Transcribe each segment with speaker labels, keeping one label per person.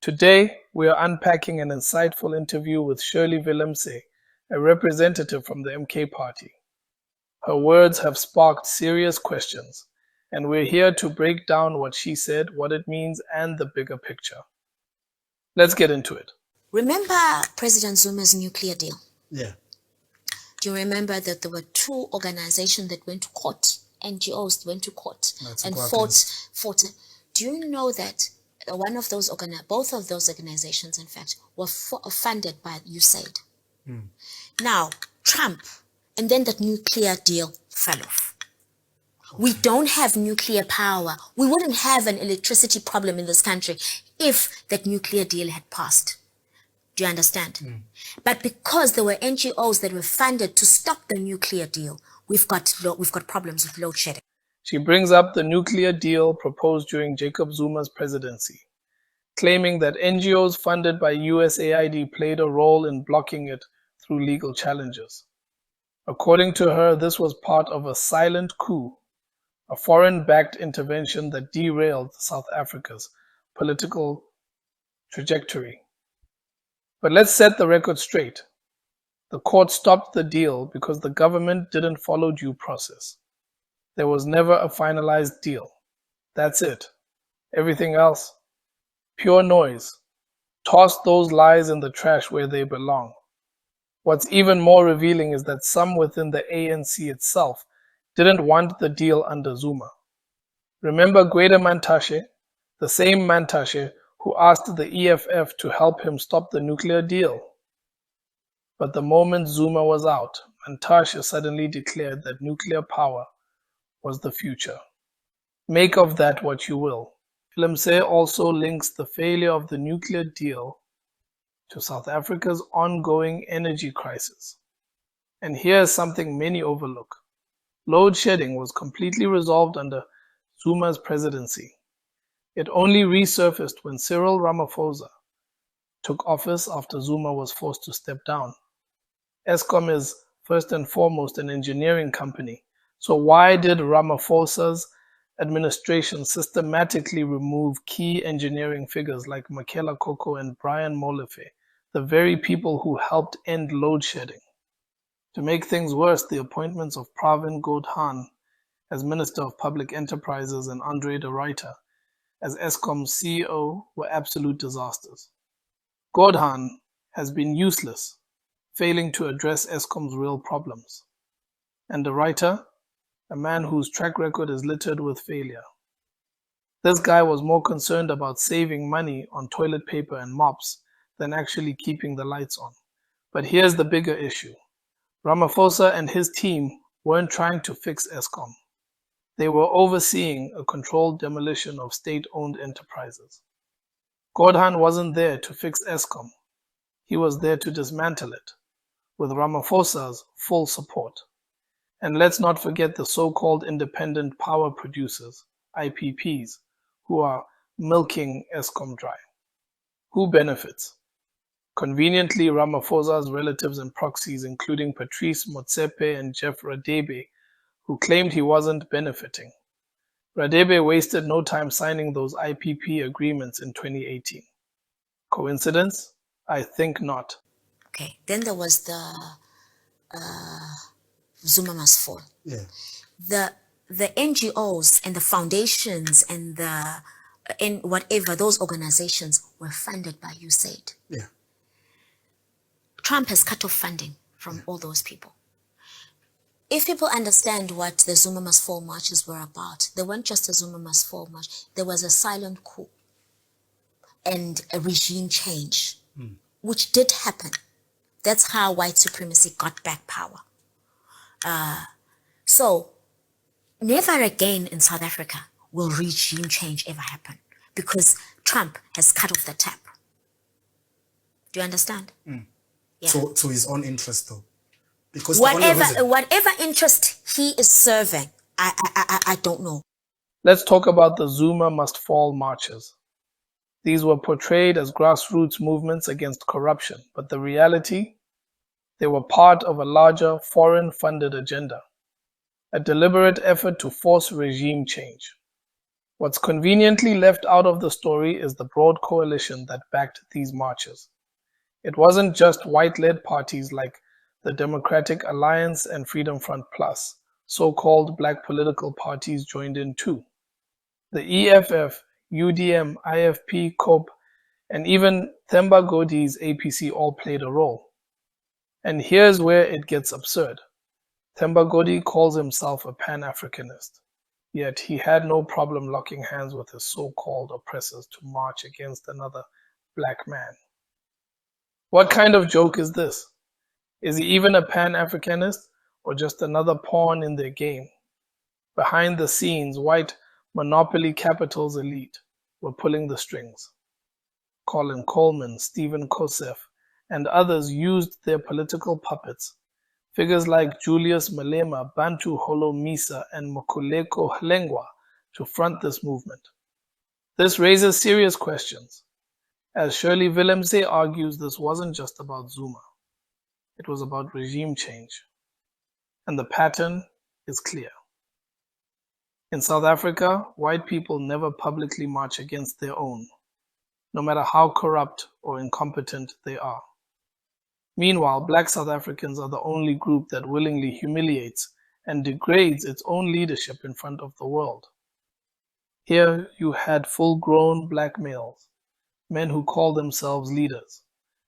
Speaker 1: Today, we are unpacking an insightful interview with Shirley Willemse, a representative from the MK party. Her words have sparked serious questions, and we're here to break down what she said, what it means, and the bigger picture. Let's get into it.
Speaker 2: Remember President Zuma's nuclear deal?
Speaker 3: Yeah.
Speaker 2: Do you remember that there were two organizations that went to court, NGOs that went to court and fought? Do you know that both of those organizations, in fact, were funded by USAID? Now, Trump, and then that nuclear deal fell off. Okay. We don't have nuclear power. We wouldn't have an electricity problem in this country if that nuclear deal had passed. Do you understand? But because there were NGOs that were funded to stop the nuclear deal, we've got problems with load shedding.
Speaker 1: She brings up the nuclear deal proposed during Jacob Zuma's presidency, claiming that NGOs funded by USAID played a role in blocking it through legal challenges. According to her, this was part of a silent coup, a foreign-backed intervention that derailed South Africa's political trajectory. But let's set the record straight. The court stopped the deal because the government didn't follow due process. There was never a finalized deal. That's it. Everything else, pure noise. Toss those lies in the trash where they belong. What's even more revealing is that some within the ANC itself didn't want the deal under Zuma. Remember Gwede Mantashe, the same Mantashe who asked the EFF to help him stop the nuclear deal. But the moment Zuma was out, Mantashe suddenly declared that nuclear power was the future. Make of that what you will. Willemse also links the failure of the nuclear deal to South Africa's ongoing energy crisis. And here's something many overlook. Load shedding was completely resolved under Zuma's presidency. It only resurfaced when Cyril Ramaphosa took office after Zuma was forced to step down. Eskom is first and foremost an engineering company. So why did Ramaphosa's administration systematically remove key engineering figures like Makela Koko and Brian Molefe, the very people who helped end load shedding? To make things worse, the appointments of Pravin Gordhan as Minister of Public Enterprises and André Ruyter as Eskom's CEO were absolute disasters. Gordhan has been useless, failing to address Eskom's real problems. And Ruyter, a man whose track record is littered with failure. This guy was more concerned about saving money on toilet paper and mops than actually keeping the lights on. But here's the bigger issue. Ramaphosa and his team weren't trying to fix Eskom. They were overseeing a controlled demolition of state-owned enterprises. Gordhan wasn't there to fix Eskom. He was there to dismantle it, with Ramaphosa's full support. And let's not forget the so-called independent power producers, IPPs, who are milking Eskom dry. Who benefits? Conveniently, Ramaphosa's relatives and proxies, including Patrice Motsepe and Jeff Radebe, who claimed he wasn't benefiting. Radebe wasted no time signing those IPP agreements in 2018. Coincidence? I think not.
Speaker 2: Okay, then there was the Zuma Must Fall.
Speaker 3: Yeah.
Speaker 2: The NGOs and the foundations and whatever, those organizations were funded by USAID.
Speaker 3: Yeah.
Speaker 2: Trump has cut off funding from all those people. If people understand what the Zuma Must Fall marches were about, they weren't just a Zuma Must Fall march. There was a silent coup and a regime change, which did happen. That's how white supremacy got back power. So never again in South Africa will regime change ever happen because Trump has cut off the tap. Do you understand? Yeah.
Speaker 3: So his own interest though. Because
Speaker 2: whatever interest he is serving, I don't know.
Speaker 1: Let's talk about the Zuma Must Fall marches. These were portrayed as grassroots movements against corruption, but the reality, they were part of a larger foreign-funded agenda, a deliberate effort to force regime change. What's conveniently left out of the story is the broad coalition that backed these marches. It wasn't just white-led parties like the Democratic Alliance and Freedom Front Plus. So-called black political parties joined in too. The EFF, UDM, IFP, COPE, and even Themba Godi's APC all played a role. And here's where it gets absurd. Themba Godi calls himself a Pan-Africanist, yet he had no problem locking hands with his so-called oppressors to march against another black man. What kind of joke is this? Is he even a Pan-Africanist or just another pawn in their game? Behind the scenes, white monopoly capital's elite were pulling the strings. Colin Coleman, Stephen Kosef, and others used their political puppets, figures like Julius Malema, Bantu Holomisa, and Mokuleko Hlengwa, to front this movement. This raises serious questions. As Shirley Willemse argues, this wasn't just about Zuma. It was about regime change. And the pattern is clear. In South Africa, white people never publicly march against their own, no matter how corrupt or incompetent they are. Meanwhile, black South Africans are the only group that willingly humiliates and degrades its own leadership in front of the world. Here you had full-grown black males, men who call themselves leaders,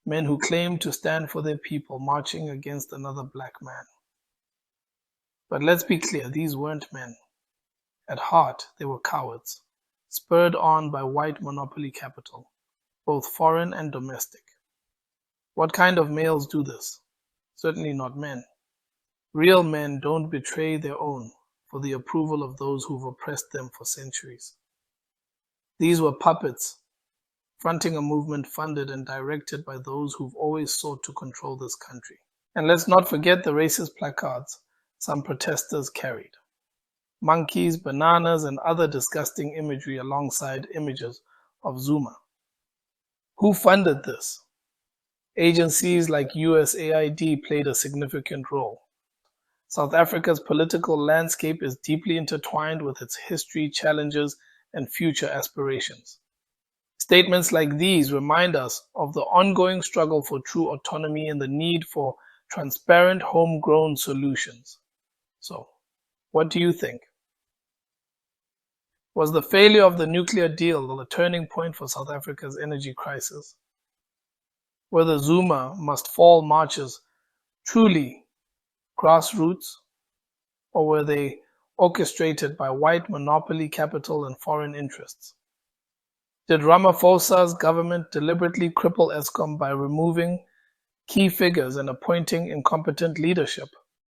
Speaker 1: men who claim to stand for their people marching against another black man. But let's be clear, these weren't men. At heart, they were cowards, spurred on by white monopoly capital, both foreign and domestic. What kind of males do this? Certainly not men. Real men don't betray their own for the approval of those who've oppressed them for centuries. These were puppets, fronting a movement funded and directed by those who've always sought to control this country. And let's not forget the racist placards some protesters carried. Monkeys, bananas, and other disgusting imagery alongside images of Zuma. Who funded this? Agencies like USAID played a significant role. South Africa's political landscape is deeply intertwined with its history, challenges, and future aspirations. Statements like these remind us of the ongoing struggle for true autonomy and the need for transparent, homegrown solutions. So, what do you think? Was the failure of the nuclear deal the turning point for South Africa's energy crisis? Were the Zuma Must Fall marches truly grassroots, or were they orchestrated by white monopoly capital and foreign interests? Did Ramaphosa's government deliberately cripple Eskom by removing key figures and appointing incompetent leadership?